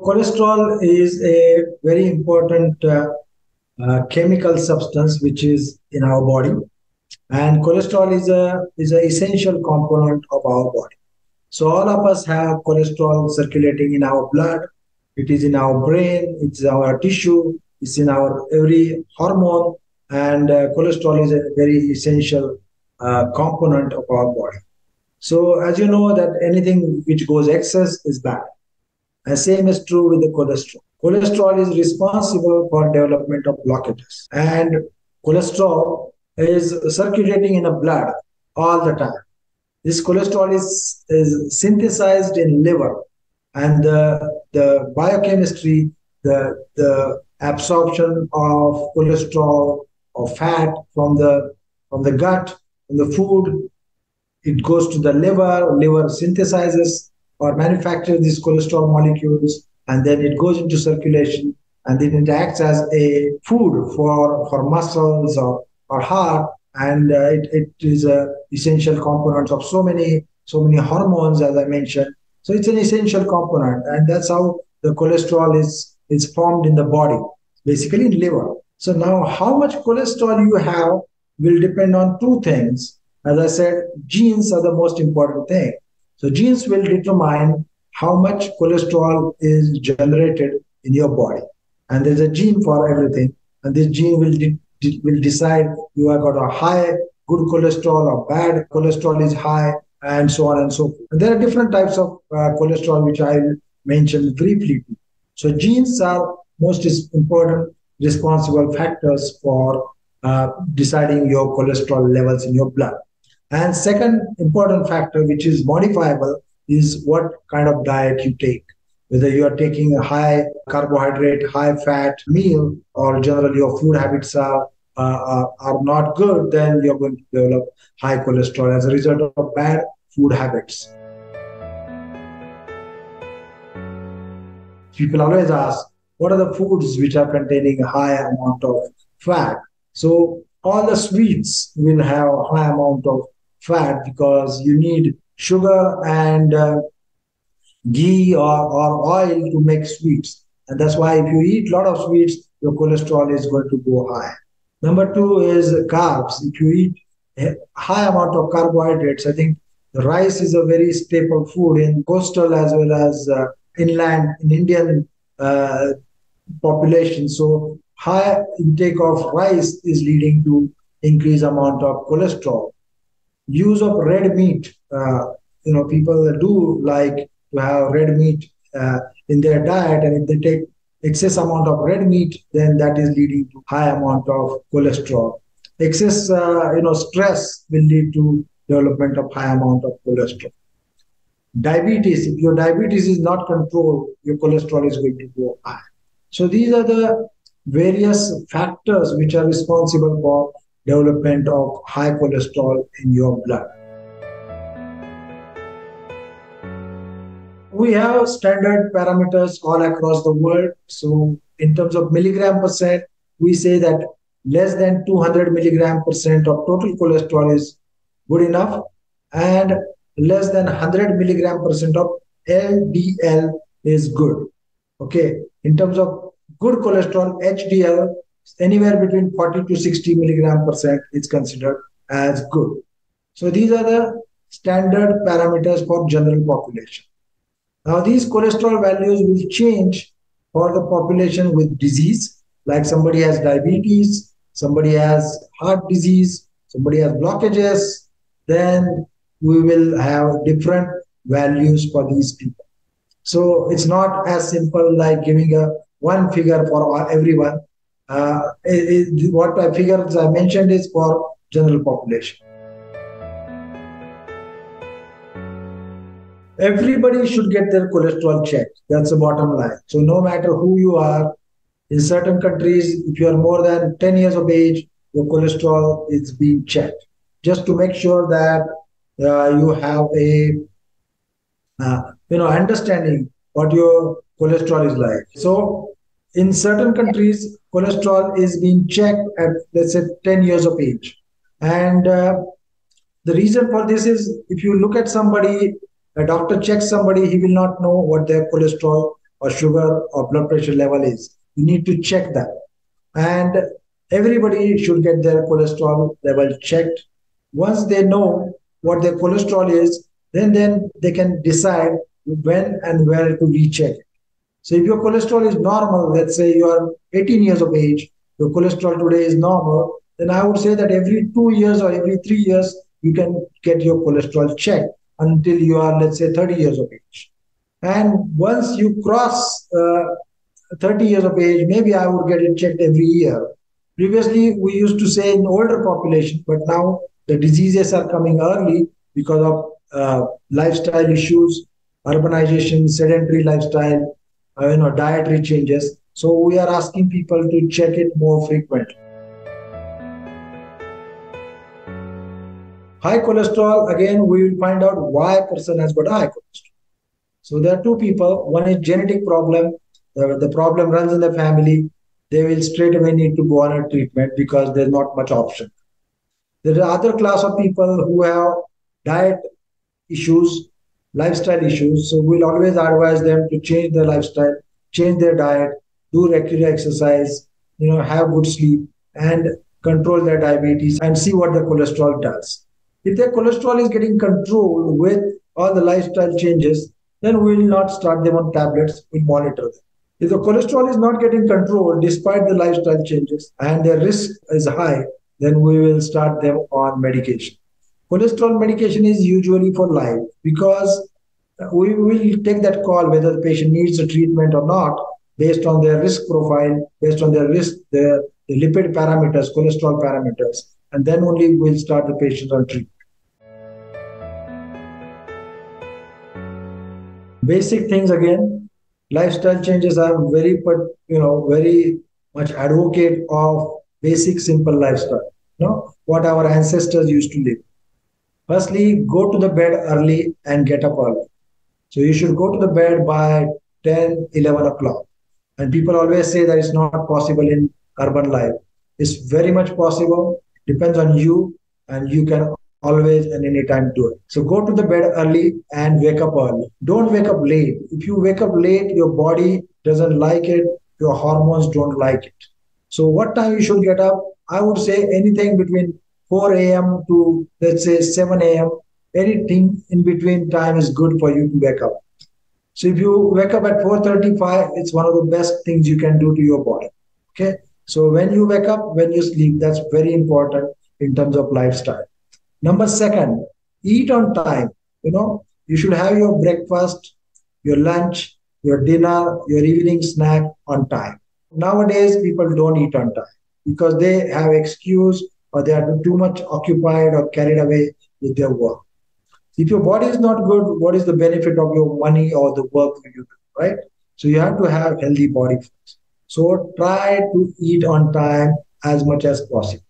Cholesterol is a very important chemical substance which is in our body, and cholesterol is a essential component of our body. So all of us have cholesterol circulating in our blood. It is in our brain, it's in our tissue, it's in our every hormone, and cholesterol is a very essential component of our body. So as you know that anything which goes excess is bad. And same is true with the cholesterol. Cholesterol is responsible for development of blockages. And cholesterol is circulating in the blood all the time. This cholesterol is synthesized in liver, and the biochemistry, the absorption of cholesterol or fat from the gut, from the food, it goes to the liver synthesizes or manufactures these cholesterol molecules, and then it goes into circulation, and then it acts as a food for muscles or heart, and it is a essential component of so many hormones, as I mentioned. So it's an essential component, and that's how the cholesterol is formed in the body, basically in liver. So now how much cholesterol you have will depend on two things. As I said, genes are the most important thing. So genes will determine how much cholesterol is generated in your body. And there's a gene for everything. And this gene will decide you have got a high good cholesterol or bad cholesterol is high, and so on and so forth. And there are different types of cholesterol, which I mentioned briefly. So genes are most important responsible factors for deciding your cholesterol levels in your blood. And second important factor, which is modifiable, is what kind of diet you take. Whether you are taking a high carbohydrate, high fat meal, or generally your food habits are not good, then you're going to develop high cholesterol as a result of bad food habits. People always ask, what are the foods which are containing a high amount of fat? So all the sweets will have a high amount of fat because you need sugar and ghee or oil to make sweets. And that's why if you eat a lot of sweets, your cholesterol is going to go high. Number two is carbs. If you eat a high amount of carbohydrates, I think the rice is a very staple food in coastal as well as inland in Indian population. So high intake of rice is leading to increased amount of cholesterol. Use of red meat. People do like to have red meat in their diet, and if they take excess amount of red meat, then that is leading to high amount of cholesterol. Excess, stress will lead to development of high amount of cholesterol. Diabetes, if your diabetes is not controlled, your cholesterol is going to go high. So these are the various factors which are responsible for development of high cholesterol in your blood. We have standard parameters all across the world. So in terms of milligram percent, we say that less than 200 milligram percent of total cholesterol is good enough, and less than 100 milligram percent of LDL is good. Okay. In terms of good cholesterol, HDL, anywhere between 40 to 60 milligram percent is considered as good. So these are the standard parameters for general population. Now these cholesterol values will change for the population with disease, like somebody has diabetes, somebody has heart disease, somebody has blockages, then we will have different values for these people. So it's not as simple like giving a one figure for everyone. What figures I mentioned is for general population. Everybody should get their cholesterol checked. That's the bottom line. So no matter who you are, in certain countries, if you are more than 10 years of age, your cholesterol is being checked, just to make sure that you have a understanding what your cholesterol is like. So in certain countries, cholesterol is being checked at, let's say, 10 years of age. And the reason for this is, if you look at somebody, a doctor checks somebody, he will not know what their cholesterol or sugar or blood pressure level is. You need to check that. And everybody should get their cholesterol level checked. Once they know what their cholesterol is, then they can decide when and where to recheck it. So if your cholesterol is normal, let's say you are 18 years of age, your cholesterol today is normal, then I would say that every 2 years or every 3 years, you can get your cholesterol checked until you are, let's say, 30 years of age. And once you cross 30 years of age, maybe I would get it checked every year. Previously, we used to say in older population, but now the diseases are coming early because of lifestyle issues, urbanization, sedentary lifestyle, dietary changes. So we are asking people to check it more frequently. High cholesterol, again, we will find out why a person has got high cholesterol. So there are two people. One is genetic problem. The problem runs in the family. They will straight away need to go on a treatment because there's not much option. There is other class of people who have diet issues, lifestyle issues. So we'll always advise them to change their lifestyle, change their diet, do regular exercise, have good sleep, and control their diabetes and see what the cholesterol does. If their cholesterol is getting controlled with all the lifestyle changes, then we will not start them on tablets, we'll monitor them. If the cholesterol is not getting controlled despite the lifestyle changes and their risk is high, then we will start them on medication. Cholesterol medication is usually for life because we will take that call whether the patient needs a treatment or not based on their risk profile, based on their risk, the lipid parameters, cholesterol parameters, and then only we'll start the patient on treatment. Basic things again, lifestyle changes. I'm very much advocate of basic simple lifestyle. What our ancestors used to live. Firstly, go to the bed early and get up early. So you should go to the bed by 10, 11 o'clock. And people always say that it's not possible in urban life. It's very much possible. Depends on you, and you can always and anytime do it. So go to the bed early and wake up early. Don't wake up late. If you wake up late, your body doesn't like it. Your hormones don't like it. So what time you should get up? I would say anything between 4 a.m. to, let's say, 7 a.m. Anything in between time is good for you to wake up. So if you wake up at 4:35, it's one of the best things you can do to your body. Okay. So when you wake up, when you sleep, that's very important in terms of lifestyle. Number second, eat on time. You should have your breakfast, your lunch, your dinner, your evening snack on time. Nowadays, people don't eat on time because they have excuse or they are too much occupied or carried away with their work. If your body is not good, what is the benefit of your money or the work you do, right? So you have to have healthy body first. So try to eat on time as much as possible.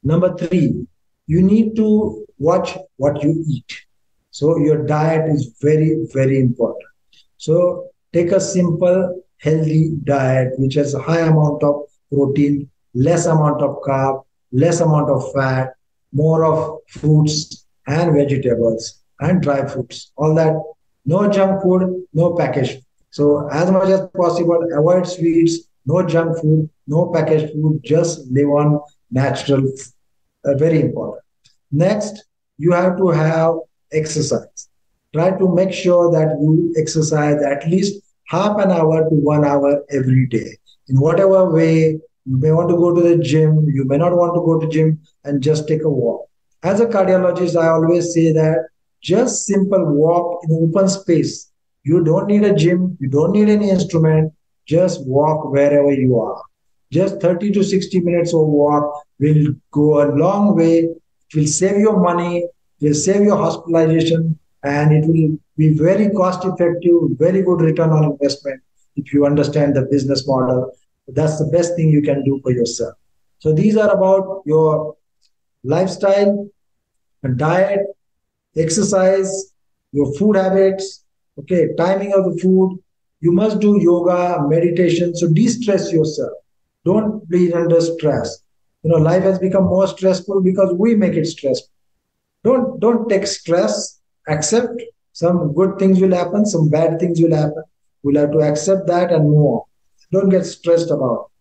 Number three, you need to watch what you eat. So your diet is very, very important. So take a simple, healthy diet, which has a high amount of protein, less amount of carb, less amount of fat, more of fruits and vegetables and dry fruits. All that, no junk food, no packaged food. So as much as possible, avoid sweets, no junk food, no packaged food, just live on natural food. Very important. Next, you have to have exercise. Try to make sure that you exercise at least half an hour to 1 hour every day. In whatever way, you may want to go to the gym, you may not want to go to gym and just take a walk. As a cardiologist, I always say that just simple walk in open space. You don't need a gym, you don't need any instrument, just walk wherever you are. Just 30 to 60 minutes of walk will go a long way. It will save your money, it will save your hospitalization, and it will be very cost effective, very good return on investment if you understand the business model. That's the best thing you can do for yourself. So these are about your lifestyle, diet, exercise, your food habits, okay, timing of the food. You must do yoga, meditation. So de-stress yourself. Don't be under stress. Life has become more stressful because we make it stressful. Don't take stress. Accept some good things will happen, some bad things will happen. We'll have to accept that and move on. Don't get stressed about it.